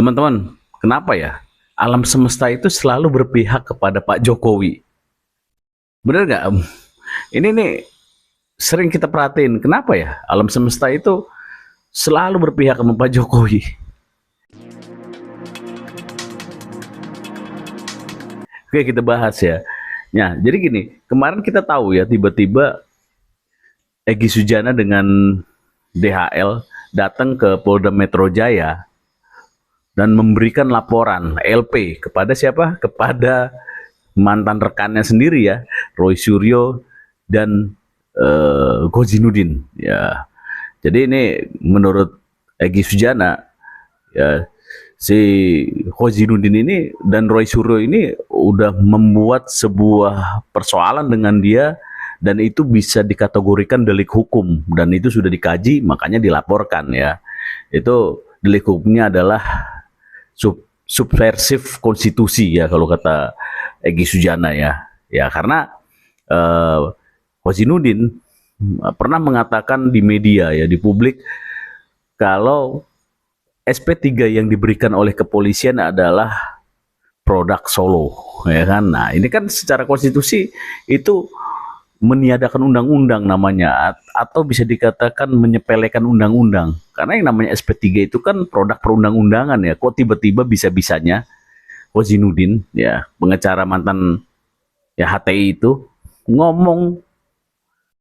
Teman-teman, kenapa ya alam semesta itu selalu berpihak kepada Pak Jokowi? Bener nggak? Ini nih sering kita perhatiin. Kenapa ya alam semesta itu selalu berpihak sama Pak Jokowi? Oke, kita bahas ya. Nah, jadi gini, kemarin kita tahu ya tiba-tiba Egy Sujana dengan DHL datang ke Polda Metro Jaya dan memberikan laporan LP kepada siapa? Kepada mantan rekannya sendiri ya, Roy Suryo dan Gojinudin ya. Jadi ini menurut Egy Sujana ya, si Gojinudin ini dan Roy Suryo ini udah membuat sebuah persoalan dengan dia dan itu bisa dikategorikan delik hukum dan itu sudah dikaji makanya dilaporkan ya. Itu delik hukumnya adalah subversif konstitusi ya kalau kata Egy Sujana ya. Ya karena Gojinudin pernah mengatakan di media ya, di publik, kalau SP3 yang diberikan oleh kepolisian adalah produk Solo ya kan. Nah, ini kan secara konstitusi itu meniadakan undang-undang namanya, atau bisa dikatakan menyepelekan undang-undang. Karena yang namanya SP3 itu kan produk perundang-undangan ya. Kok tiba-tiba bisa-bisanya Gojinudin ya, pengacara mantan ya HTI itu ngomong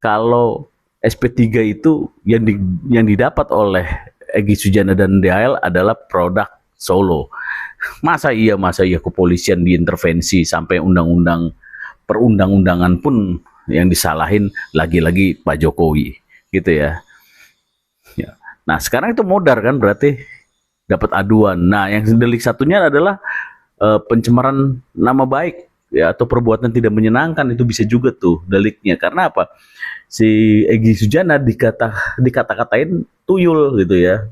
kalau SP3 itu yang didapat oleh Egy Sujana dan DHL adalah produk Solo. Masa iya kepolisian diintervensi sampai undang-undang perundang-undangan pun yang disalahin lagi-lagi Pak Jokowi gitu ya. Ya. Nah sekarang itu modar kan, berarti dapat aduan. Nah yang delik satunya adalah pencemaran nama baik ya, atau perbuatan tidak menyenangkan, itu bisa juga tuh deliknya. Karena apa? Si Egy Sujana dikata-katain tuyul gitu ya.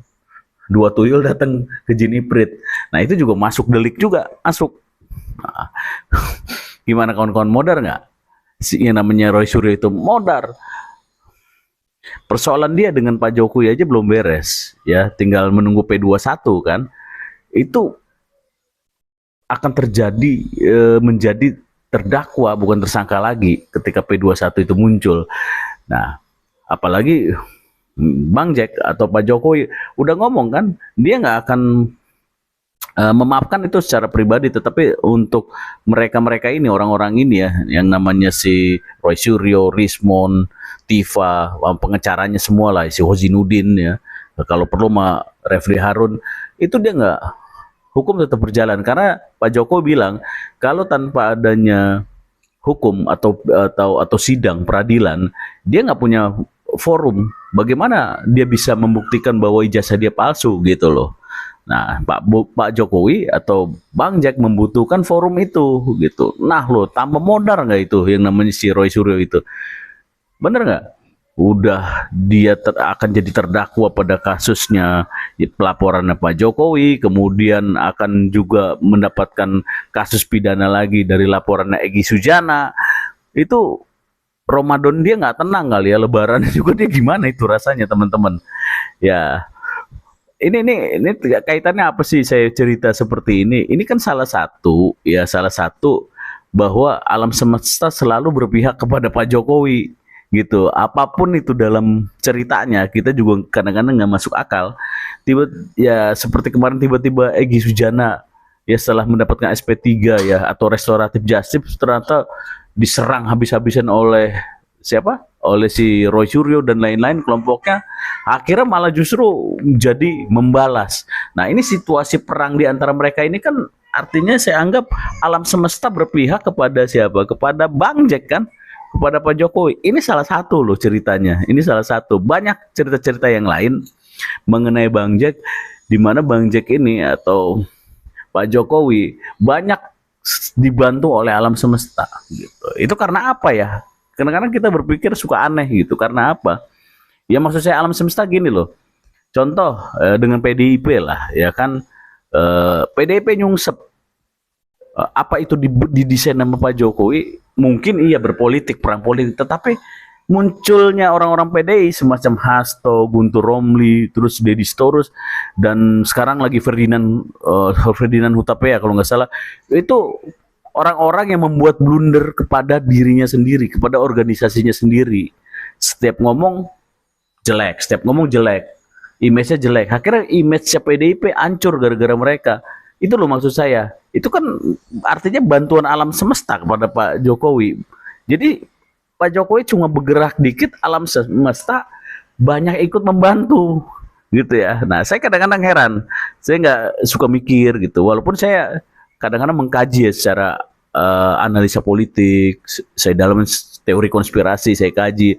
2 tuyul datang ke Jiniprit. Nah itu juga masuk delik juga, masuk. Nah, gimana kawan-kawan, modar nggak? Yang namanya Roy Suryo itu modar. Persoalan dia dengan Pak Jokowi aja belum beres ya, tinggal menunggu P21 kan. Itu akan terjadi menjadi terdakwa bukan tersangka lagi ketika P21 itu muncul. Nah, apalagi Bang Jack atau Pak Jokowi udah ngomong kan, dia nggak akan memaafkan itu secara pribadi, tetapi untuk mereka-mereka ini, orang-orang ini ya, yang namanya si Roy Suryo, Rismon, Tifa, pengecaranya semua lah, si Gojinudin ya, kalau perlu mah Refli Harun, itu dia nggak, hukum tetap berjalan karena Pak Jokowi bilang kalau tanpa adanya hukum atau sidang peradilan, dia nggak punya forum, bagaimana dia bisa membuktikan bahwa ijazah dia palsu gitu loh. Nah, Pak Jokowi atau Bang Jack membutuhkan forum itu gitu. Nah, lo tambah modar nggak itu yang namanya si Roy Suryo itu? Bener nggak? Udah dia akan jadi terdakwa pada kasusnya pelaporannya Pak Jokowi, kemudian akan juga mendapatkan kasus pidana lagi dari laporannya Egy Sujana. Itu Ramadan dia nggak tenang kali ya, Lebaran juga dia gimana itu rasanya teman-teman. Ya. Ini kaitannya apa sih saya cerita seperti ini? Ini kan salah satu bahwa alam semesta selalu berpihak kepada Pak Jokowi gitu. Apapun itu dalam ceritanya, kita juga kadang-kadang nggak masuk akal. Ya seperti kemarin tiba-tiba Egy Sujana ya setelah mendapatkan SP3 ya atau restoratif justice ternyata diserang habis-habisan oleh siapa? Oleh si Roy Suryo dan lain-lain kelompoknya, akhirnya malah justru jadi membalas. Nah ini situasi perang di antara mereka ini kan artinya saya anggap alam semesta berpihak kepada siapa? Kepada Bang Jack kan? Kepada Pak Jokowi. Ini salah satu loh ceritanya. Ini salah satu. Banyak cerita-cerita yang lain mengenai Bang Jack, di mana Bang Jack ini atau Pak Jokowi banyak dibantu oleh alam semesta gitu. Itu karena apa ya? Kadang-kadang kita berpikir suka aneh gitu. Karena apa? Ya maksud saya alam semesta gini loh. Contoh dengan PDIP lah, ya kan. PDIP nyungsep. Apa itu didesain sama Pak Jokowi? Mungkin iya berpolitik, perang politik. Tetapi munculnya orang-orang PDI semacam Hasto, Guntur Romli, terus Deddy Storus, dan sekarang lagi Ferdinand Hutapea kalau nggak salah, itu orang-orang yang membuat blunder kepada dirinya sendiri, kepada organisasinya sendiri. Setiap ngomong jelek, setiap ngomong jelek, image-nya jelek. Akhirnya image PDIP hancur gara-gara mereka. Itu loh maksud saya. Itu kan artinya bantuan alam semesta kepada Pak Jokowi. Jadi Pak Jokowi cuma bergerak dikit, alam semesta banyak ikut membantu gitu ya. Nah, saya kadang-kadang heran, saya nggak suka mikir gitu. Walaupun saya kadang-kadang mengkaji ya secara analisa politik, saya dalam teori konspirasi saya kaji.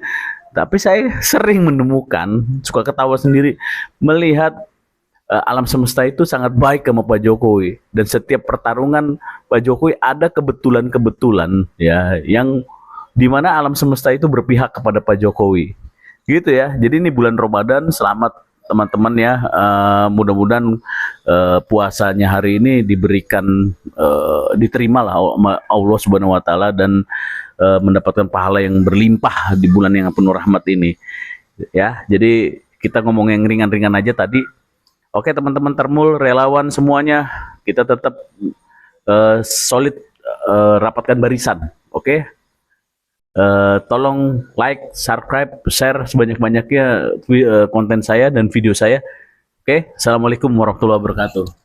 Tapi saya sering menemukan, suka ketawa sendiri melihat alam semesta itu sangat baik sama Pak Jokowi, dan setiap pertarungan Pak Jokowi ada kebetulan-kebetulan ya yang dimana alam semesta itu berpihak kepada Pak Jokowi gitu ya. Jadi ini bulan Ramadan, selamat teman-teman ya. Mudah-mudahan puasanya hari ini diberikan diterimalah Allah Subhanahu Wa Taala, dan mendapatkan pahala yang berlimpah di bulan yang penuh rahmat ini ya. Jadi kita ngomong yang ringan-ringan aja tadi. Oke teman-teman Termul, relawan semuanya, kita tetap solid, rapatkan barisan. Oke. Tolong like, subscribe, share sebanyak-banyaknya konten saya dan video saya. Oke, assalamualaikum warahmatullahi wabarakatuh.